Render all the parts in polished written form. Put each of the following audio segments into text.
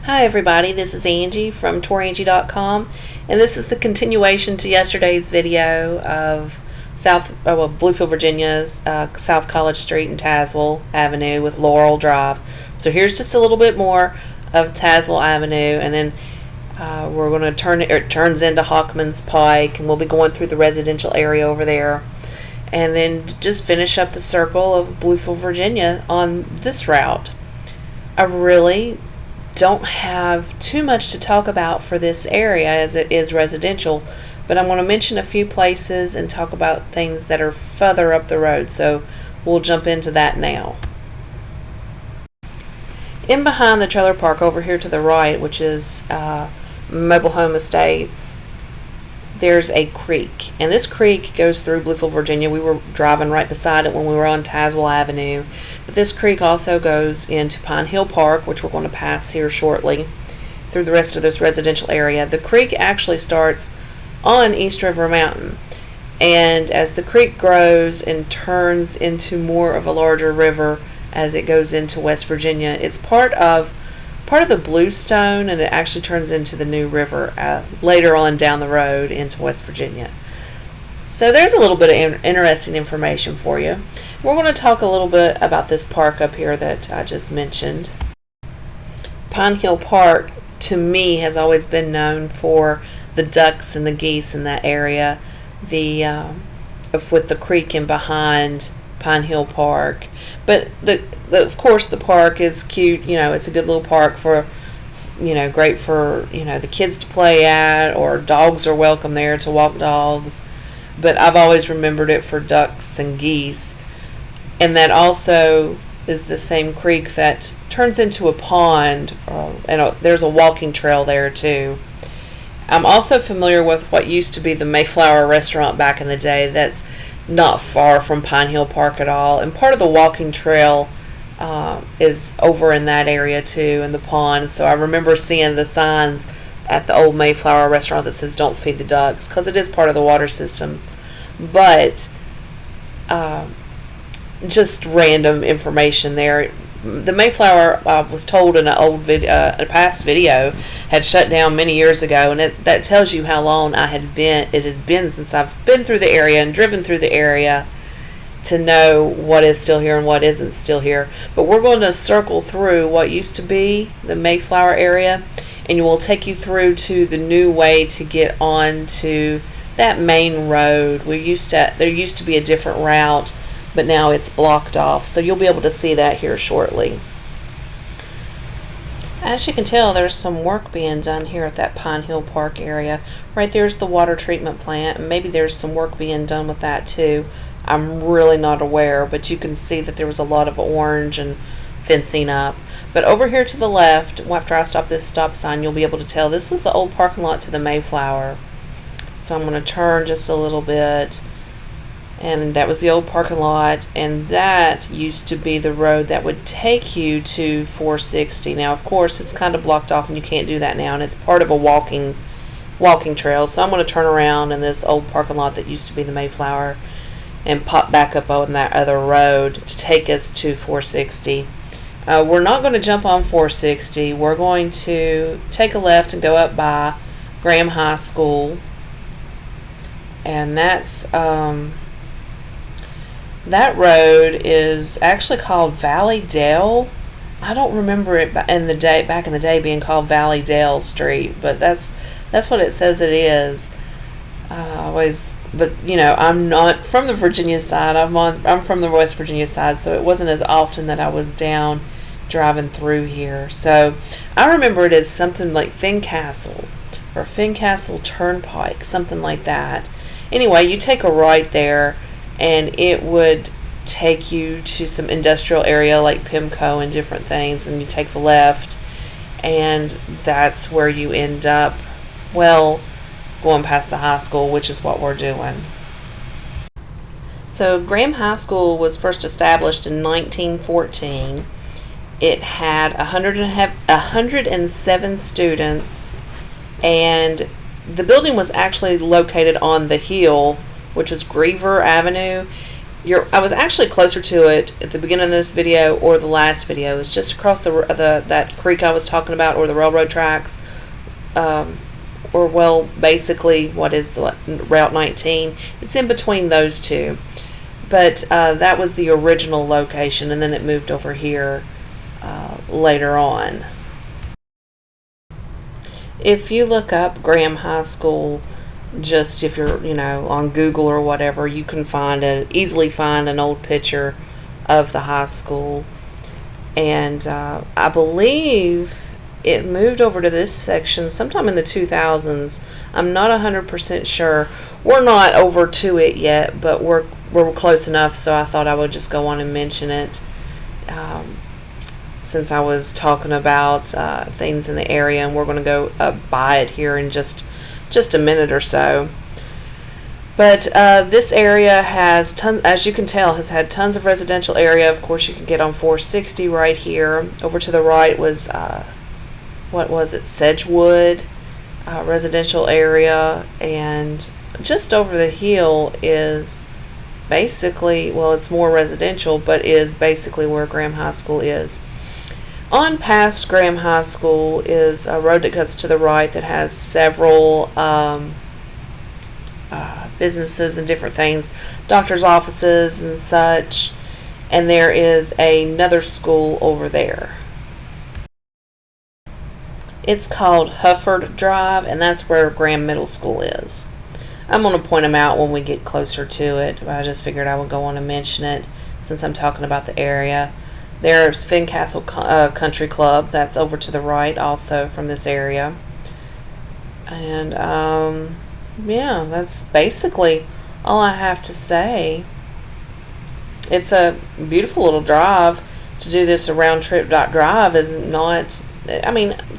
Hi everybody, this is Angie from Tourangie.com, and this is the continuation to yesterday's video of Bluefield, Virginia's South College Street and Tazewell Avenue with Laurel Drive. So here's just a little bit more of Tazewell Avenue, and then we're going to it turns into Hockman Pike, and we'll be going through the residential area over there, and then just finish up the circle of Bluefield, Virginia on this route. I really don't have too much to talk about for this area as it is residential, but I'm going to mention a few places and talk about things that are further up the road, so we'll jump into that now. In behind the trailer park over here to the right, which is Mobile Home Estates, there's a creek, and this creek goes through Bluefield, Virginia. We were driving right beside it when we were on Tazewell Avenue, but this creek also goes into Pine Hill Park, which we're going to pass here shortly, through the rest of this residential area. The creek actually starts on East River Mountain, and as the creek grows and turns into more of a larger river as it goes into West Virginia, it's part of the Bluestone, and it actually turns into the New River later on down the road into West Virginia. So there's a little bit of interesting information for you. We're going to talk a little bit about this park up here that I just mentioned. Pine Hill Park, to me, has always been known for the ducks and the geese in that area. With the creek in behind Pine Hill Park, but of course the park is cute. It's a good little park for, great for the kids to play at, or dogs are welcome there to walk dogs. But I've always remembered it for ducks and geese, and that also is the same creek that turns into a pond, and there's a walking trail there too. I'm also familiar with what used to be the Mayflower restaurant back in the day. That's not far from Pine Hill Park at all, and part of the walking trail is over in that area too, in the pond. So I remember seeing the signs at the old Mayflower restaurant that says "Don't feed the ducks," because it is part of the water systems. But just random information there. The Mayflower, was told in a past video, had shut down many years ago, and that tells you how long it has been since I've been through the area and driven through the area to know what is still here and what isn't still here. But we're going to circle through what used to be the Mayflower area, and we'll take you through to the new way to get on to that main road. There used to be a different route, but now it's blocked off, so you'll be able to see that here shortly. As you can tell, there's some work being done here at that Pine Hill Park area. Right there's the water treatment plant, and maybe there's some work being done with that too. I'm really not aware, but you can see that there was a lot of orange and fencing up. But over here to the left, after I stop this stop sign, you'll be able to tell this was the old parking lot to the Mayflower. So I'm going to turn just a little bit. And that was the old parking lot, and that used to be the road that would take you to 460. Now, of course, it's kind of blocked off, and you can't do that now, and it's part of a walking trail. So I'm going to turn around in this old parking lot that used to be the Mayflower and pop back up on that other road to take us to 460. We're not going to jump on 460. We're going to take a left and go up by Graham High School, and that's that road is actually called Valley Dale. I don't remember it back in the day being called Valley Dale Street, but that's what it says it is. But I'm not from the Virginia side. I'm from the West Virginia side, so it wasn't as often that I was down driving through here. So I remember it as something like Fincastle or Fincastle Turnpike, something like that. Anyway, you take a right there, and it would take you to some industrial area like Pimco and different things, and you take the left, and that's where you end up, going past the high school, which is what we're doing. So Graham High School was first established in 1914. It had 107 students, and the building was actually located on the hill, which is Griever Avenue. I was actually closer to it at the beginning of this video or the last video. It's just across that creek I was talking about, or the railroad tracks, or well, basically Route 19. It's in between those two. But that was the original location, and then it moved over here later on. If you look up Graham High School, just if you're, on Google or whatever, you can easily find an old picture of the high school. And I believe it moved over to this section sometime in the 2000s. I'm not 100% sure. We're not over to it yet, but we're close enough, so I thought I would just go on and mention it. Since I was talking about things in the area, and we're going to go by it here in just a minute or so. But this area has as you can tell, has had tons of residential area. Of course, you can get on 460 right here. Over to the right was what was it, Sedgewood residential area, and just over the hill is basically, well, it's more residential, but is basically where Graham High School is. On past Graham High School is a road that cuts to the right that has several businesses and different things, doctor's offices and such, and there is another school over there. It's called Hufford Drive, and that's where Graham Middle School is. I'm going to point them out when we get closer to it, but I just figured I would go on and mention it since I'm talking about the area. There's Fincastle Country Club, that's over to the right also from this area. And yeah, that's basically all I have to say. It's a beautiful little drive. To do this a round trip drive is not,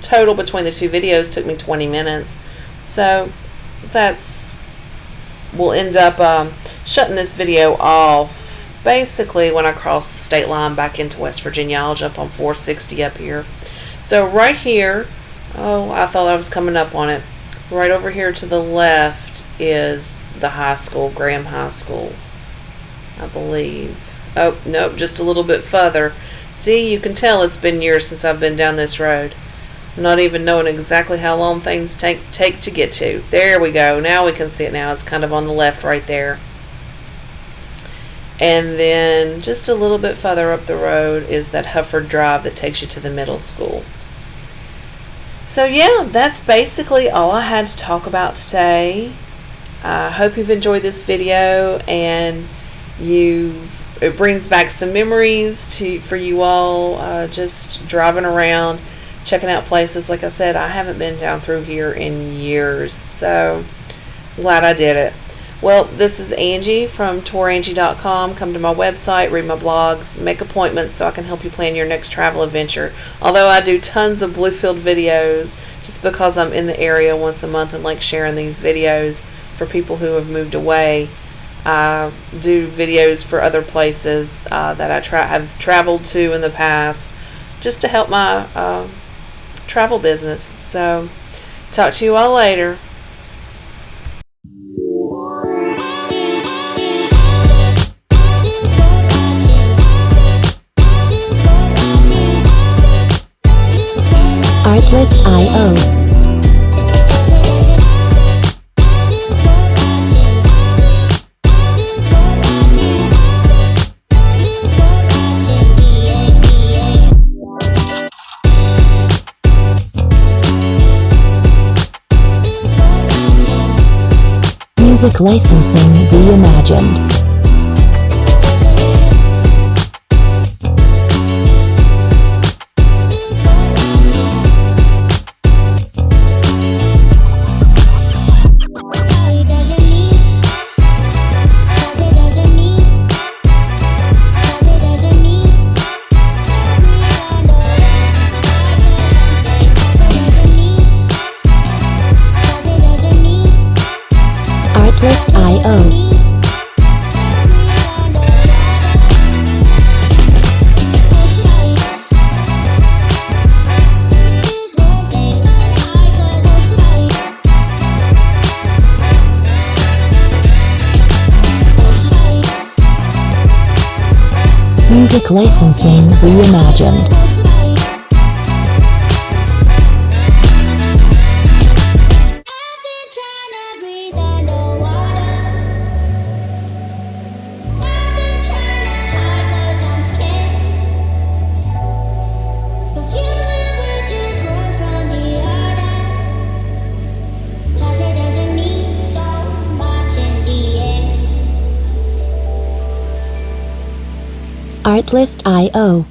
total between the two videos took me 20 minutes. So we'll end up shutting this video off. Basically, when I cross the state line back into West Virginia, I'll jump on 460 up here. So right here, I thought I was coming up on it. Right over here to the left is the high school, Graham High School, I believe. Oh, nope, just a little bit further. See, you can tell it's been years since I've been down this road. Not even knowing exactly how long things take to get to. There we go. Now we can see it now. It's kind of on the left right there. And then just a little bit further up the road is that Hufford Drive that takes you to the middle school. So yeah, that's basically all I had to talk about today. I hope you've enjoyed this video, and it brings back some memories for you all, just driving around, checking out places. Like I said, I haven't been down through here in years, so I'm glad I did it. Well, this is Angie from Tourangie.com. Come to my website, read my blogs, make appointments so I can help you plan your next travel adventure. Although I do tons of Bluefield videos just because I'm in the area once a month and like sharing these videos for people who have moved away. I do videos for other places that I have traveled to in the past just to help my travel business. So, talk to you all later. Artlist.io. Music licensing reimagined. Artlist.io. Music licensing reimagined. Artlist.io